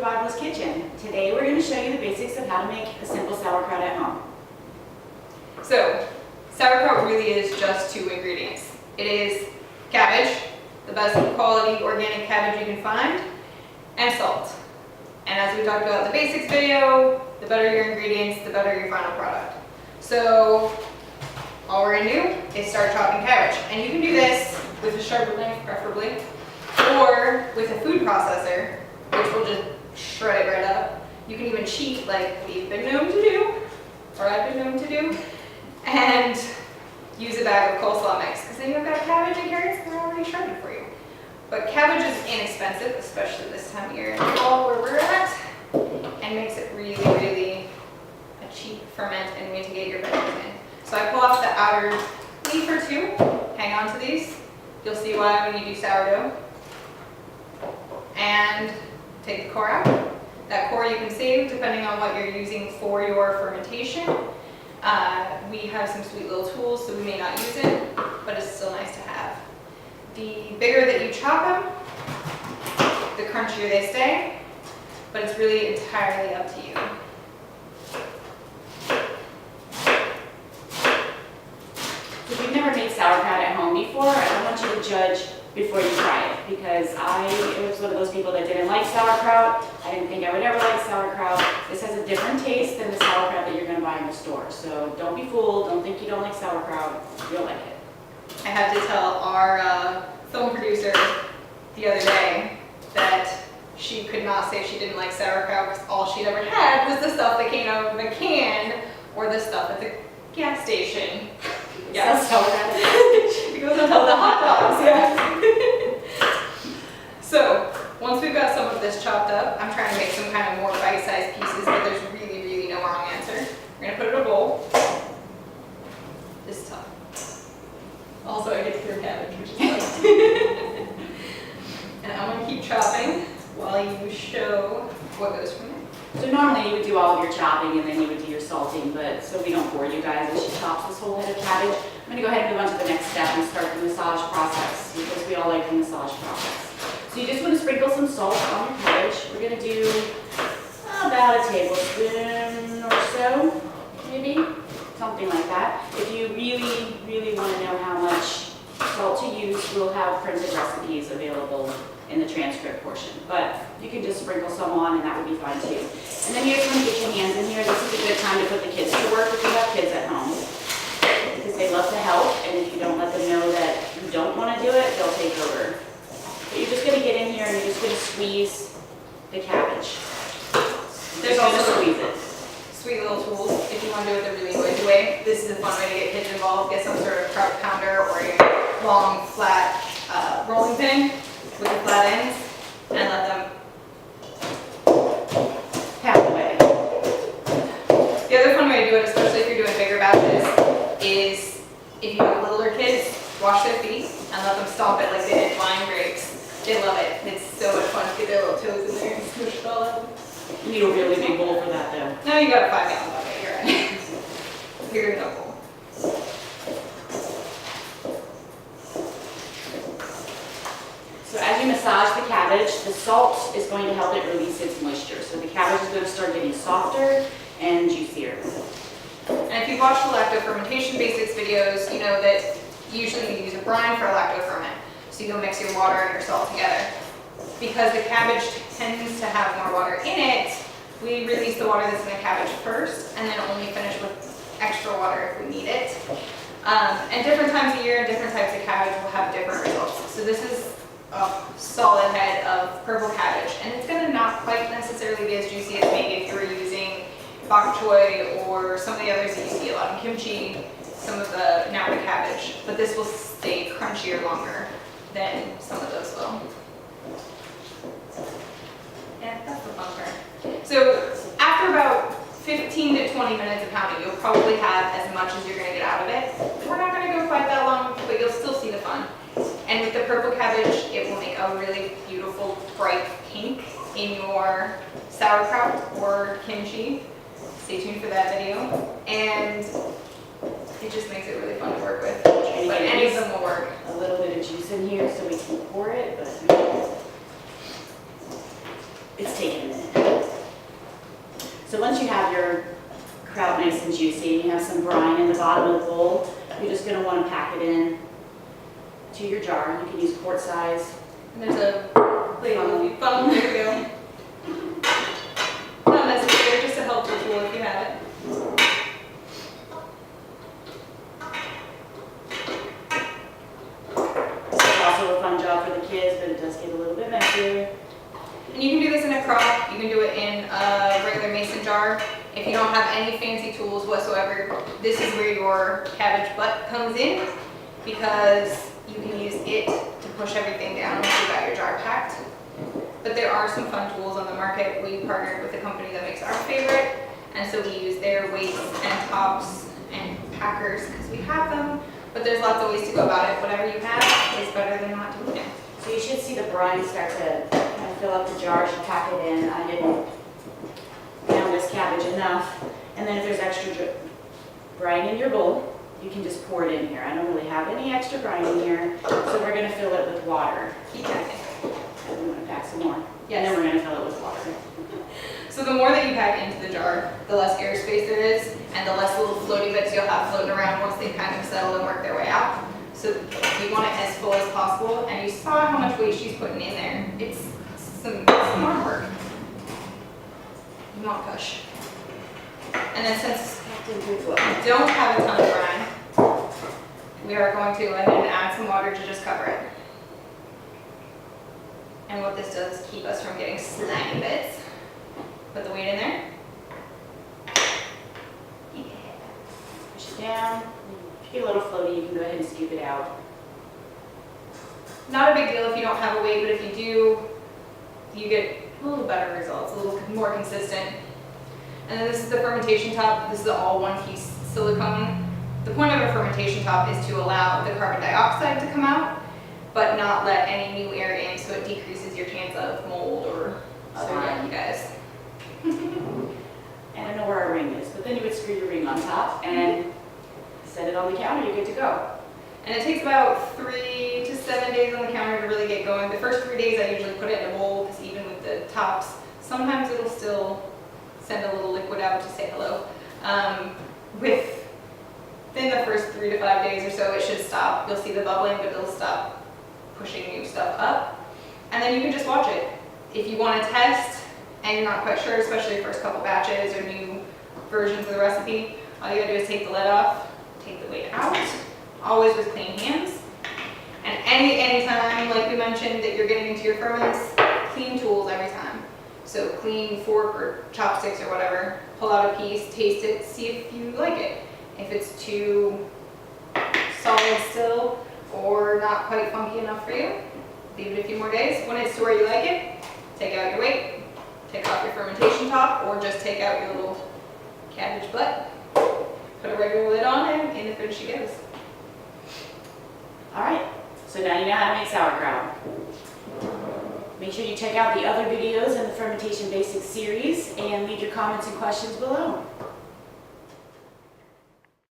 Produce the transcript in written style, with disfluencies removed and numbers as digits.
Revivalist Kitchen. Today we're going to show you the basics of how to make a simple sauerkraut at home. So, sauerkraut really is just 2 ingredients. It is cabbage, the best quality organic cabbage you can find, and salt. And as we talked about in the basics video, the better your ingredients, the better your final product. So, all we're going to do is start chopping cabbage. And you can do this with a sharper knife preferably, or with a food processor, which will just shred it right up. You can even cheat like we've been known to do, or I've been known to do, and use a bag of coleslaw mix, because then you've got cabbage and carrots that are already shredded for you. But cabbage is inexpensive, especially this time of year in the fall where we're at, and makes it really, really a cheap ferment and way to get your veggies in. So I pull off the outer leaf or two, hang on to these. You'll see why when you do sourdough. And take the core out. That core you can save depending on what you're using for your fermentation. We have some sweet little tools, so we may not use it, but it's still nice to have. The bigger that you chop them, the crunchier they stay, but it's really entirely up to you. If you've never made sauerkraut at home before, I don't want you to judge before you try it, because I was one of those people that didn't like sauerkraut. I didn't think I would ever like sauerkraut. This has a different taste than the sauerkraut that you're going to buy in the store. So don't be fooled. Don't think you don't like sauerkraut. You'll like it. I had to tell our film producer the other day that she could not say she didn't like sauerkraut because all she'd ever had was the stuff that came out of a can or the stuff at the gas station. Yes, sauerkraut. It goes on top of the hot dogs, yeah. So, once we've got some of this chopped up, I'm trying to make some kind of more bite-sized pieces, but there's really, really no wrong answer. We're gonna put it in a bowl. This is tough. Also, I get to throw cabbage, which is tough. And I'm gonna keep chopping while you show what goes from there. So normally you would do all of your chopping and then you would do your salting, but so we don't bore you guys as she chops this whole head of cabbage, I'm going to go ahead and move on to the next step and start the massage process, because we all like the massage process. So you just want to sprinkle some salt on your cabbage. We're going to do about a tablespoon or so, maybe, something like that. If you really, really want to know how much salt to use, we'll have printed recipes available in the transcript portion, but you can just sprinkle some on and that would be fine too. And then you just want to get your hands in here. This is a good time to put the kids to work if you have kids at home, because they love to help, and if you don't let them know that you don't want to do it, they'll take over. But you're just going to get in here and you're just going to squeeze the cabbage. There's also squeeze it. Sweet little tools if you want to do it the really noisy way. This is a fun way to get kids involved. Get some sort of kraut pounder or a long, flat rolling pin with the flat ends, and let them Pound away. The other fun way to do it, especially if you're doing bigger batches, is if you have littler kids, wash their feet and let them stomp it like they did wine grapes. They love it. It's so much fun to get their little toes in there and smush it all up. You need a really big bowl for that though. Now you got a 5-gallon bucket, you're right. Bigger than a bowl. So as you massage the cabbage, the salt is going to help it release its moisture. So the cabbage is going to start getting softer and juicier. And if you've watched the lacto fermentation basics videos, you know that usually you use a brine for a lacto ferment. So you go mix your water and your salt together. Because the cabbage tends to have more water in it, we release the water that's in the cabbage first and then only finish with extra water if we need it. And different times of year and different types of cabbage will have different results. So this is a solid head of purple cabbage, and it's going to not quite necessarily be as juicy as maybe if you were using bok choy or some of the others that you see a lot in kimchi, some of the Napa cabbage, but this will stay crunchier longer than some of those will. Yeah, that's the fun part. So after about 15 to 20 minutes of pounding, you'll probably have as much as you're going to get out of it. We're not going to go quite that long, but you'll still see the fun. And with the purple cabbage, it will make a really beautiful, bright pink in your sauerkraut or kimchi. Stay tuned for that video. And it just makes it really fun to work with. But any of them will work. A little bit of juice in here so we can pour it, but it's taking a minute. So once you have your kraut nice and juicy, and you have some brine in the bottom of the bowl, you're just going to want to pack it in to your jar. You can use quart size. And there's a funnel, there we go. Not necessary, just a helpful tool if you have it. This is also a fun job for the kids, but it does get a little bit messier. And you can do this in a crock, you can do it in a regular mason jar. If you don't have any fancy tools whatsoever, this is where your cabbage butt comes in, because you can use it to push everything down once you got your jar packed. But there are some fun tools on the market. We partnered with a company that makes our favorite, and so we use their weights and tops and packers because we have them. But there's lots of ways to go about it. Whatever you have is better than not doing it. So you should see the brine start to kind of fill up the jar as you pack it in. I didn't pound this cabbage enough. And then if there's extra brine in your bowl, you can just pour it in here. I don't really have any extra brine in here, so we're going to fill it with water. Keep packing. And we want to pack some more. Yes. And then we're going to fill it with water. So the more that you pack into the jar, the less airspace there is, and the less little floaty bits you'll have floating around once they kind of settle and work their way out. So you want it as full as possible, and you saw how much weight she's putting in there. It's some hard work. You want push. And then since we don't have a ton of brine, we are going to go ahead and add some water to just cover it. And what this does is keep us from getting slimy bits. Put the weight in there. Yeah. Push it down. If you get a little floaty, you can go ahead and scoop it out. Not a big deal if you don't have a weight, but if you do, you get a little better results, a little more consistent. And then this is the fermentation top. This is the all one-piece silicone. The point of a fermentation top is to allow the carbon dioxide to come out, but not let any new air in, so it decreases your chance of mold or other yucky guys. And I know where our ring is, but then you would screw your ring on top and set it on the counter, you're good to go. And it takes about 3 to 7 days on the counter to really get going. The first 3 days I usually put it in a bowl, because even with the tops, sometimes it'll still send a little liquid out to say hello. Within the first 3 to 5 days or so, it should stop. You'll see the bubbling, but it'll stop pushing new stuff up. And then you can just watch it. If you want to test and you're not quite sure, especially first couple batches or new versions of the recipe, all you gotta do is take the lid off, take the weight out, always with clean hands. And anytime, like we mentioned, that you're getting into your ferments, clean tools every time. So clean fork or chopsticks or whatever, pull out a piece, taste it, see if you like it. If it's too solid still or not quite funky enough for you, leave it a few more days. When it's to where you like it, take out your weight, take off your fermentation top, or just take out your little cabbage butt, put a regular lid on, and in the fridge she goes. All right, so now you know how to make sauerkraut. Make sure you check out the other videos in the Fermentation Basics series and leave your comments and questions below.